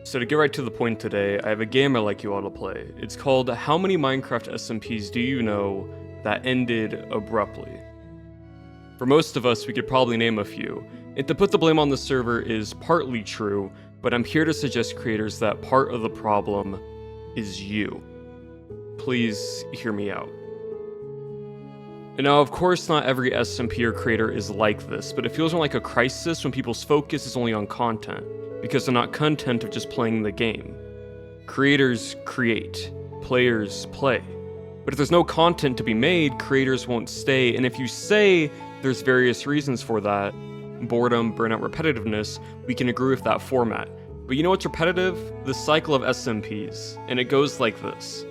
So to get right to the point today, I have a game I'd like you all to play. It's called How Many Minecraft SMPs Do You Know That Ended Abruptly? For most of us, we could probably name a few, and to put the blame on the server is partly true, but I'm here to suggest creators that part of the problem is you. Please hear me out. And now, of course, not every SMP or creator is like this, but it feels more like a crisis when people's focus is only on content, because they're not content of just playing the game. Creators create, players play. But if there's no content to be made, creators won't stay, and if you say there's various reasons for that, boredom, burnout, repetitiveness, we can agree with that format. But you know what's repetitive? The cycle of SMPs, and it goes like this.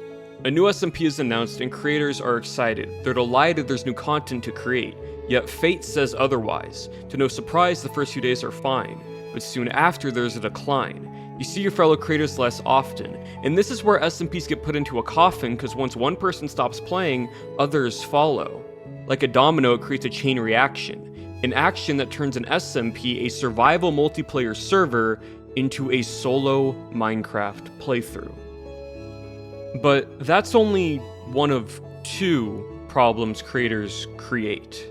A new SMP is announced and creators are excited. They're delighted there's new content to create, yet fate says otherwise. To no surprise, the first few days are fine, but soon after there's a decline. You see your fellow creators less often, and this is where SMPs get put into a coffin because once one person stops playing, others follow. Like a domino, it creates a chain reaction, an action that turns an SMP, a survival multiplayer server, into a solo Minecraft playthrough. But that's only one of two problems creators create.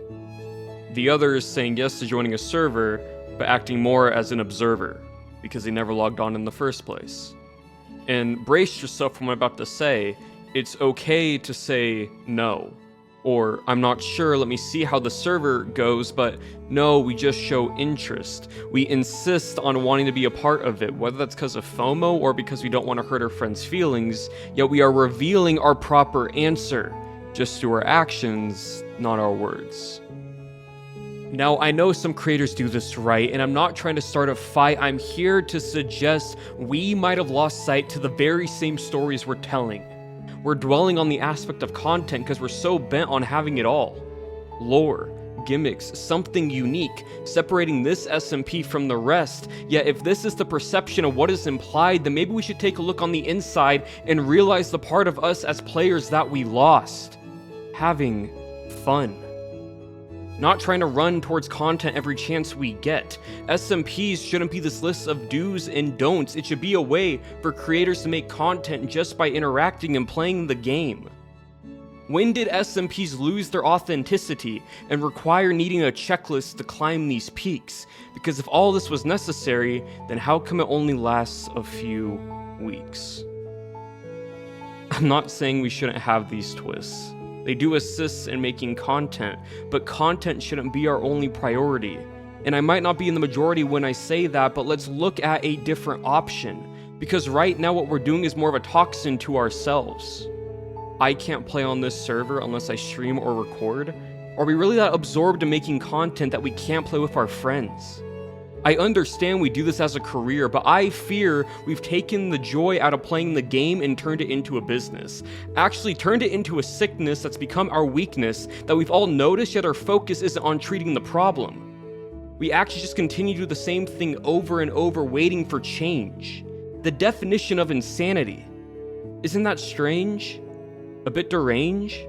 The other is saying yes to joining a server, but acting more as an observer, because they never logged on in the first place. And brace yourself from what I'm about to say, it's okay to say no. Or, I'm not sure, let me see how the server goes, but no, we just show interest. We insist on wanting to be a part of it, whether that's because of FOMO or because we don't want to hurt our friends' feelings, yet we are revealing our proper answer, just through our actions, not our words. Now, I know some creators do this right, and I'm not trying to start a fight, I'm here to suggest we might have lost sight to the very same stories we're telling. We're dwelling on the aspect of content because we're so bent on having it all. Lore, gimmicks, something unique, separating this SMP from the rest, yet if this is the perception of what is implied, then maybe we should take a look on the inside and realize the part of us as players that we lost. Having fun. Not trying to run towards content every chance we get. SMPs shouldn't be this list of do's and don'ts. It should be a way for creators to make content just by interacting and playing the game. When did SMPs lose their authenticity and require needing a checklist to climb these peaks? Because if all this was necessary, then how come it only lasts a few weeks? I'm not saying we shouldn't have these twists. They do assist in making content, but content shouldn't be our only priority. And I might not be in the majority when I say that, but let's look at a different option. Because right now what we're doing is more of a toxin to ourselves. I can't play on this server unless I stream or record. Are we really that absorbed in making content that we can't play with our friends? I understand we do this as a career, but I fear we've taken the joy out of playing the game and turned it into a business. Actually turned it into a sickness that's become our weakness that we've all noticed, yet our focus isn't on treating the problem. We actually just continue to do the same thing over and over, waiting for change. The definition of insanity. Isn't that strange? A bit deranged?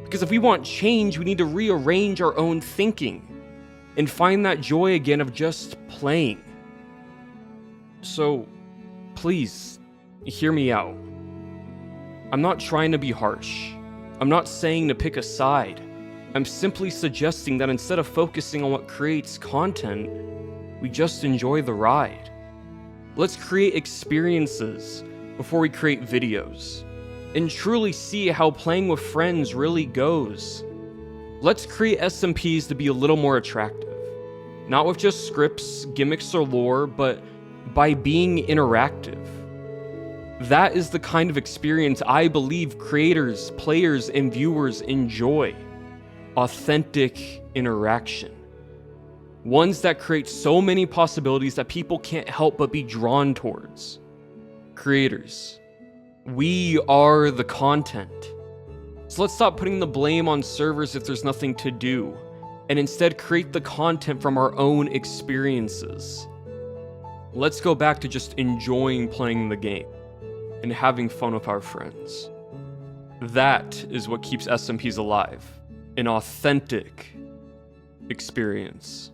Because if we want change, we need to rearrange our own thinking and find that joy again of just playing. So, please, hear me out. I'm not trying to be harsh. I'm not saying to pick a side. I'm simply suggesting that instead of focusing on what creates content, we just enjoy the ride. Let's create experiences before we create videos, and truly see how playing with friends really goes. Let's create SMPs to be a little more attractive. Not with just scripts, gimmicks, or lore, but by being interactive. That is the kind of experience I believe creators, players, and viewers enjoy. Authentic interaction. Ones that create so many possibilities that people can't help but be drawn towards. Creators. We are the content. So let's stop putting the blame on servers if there's nothing to do, and instead create the content from our own experiences. Let's go back to just enjoying playing the game and having fun with our friends. That is what keeps SMPs alive, an authentic experience.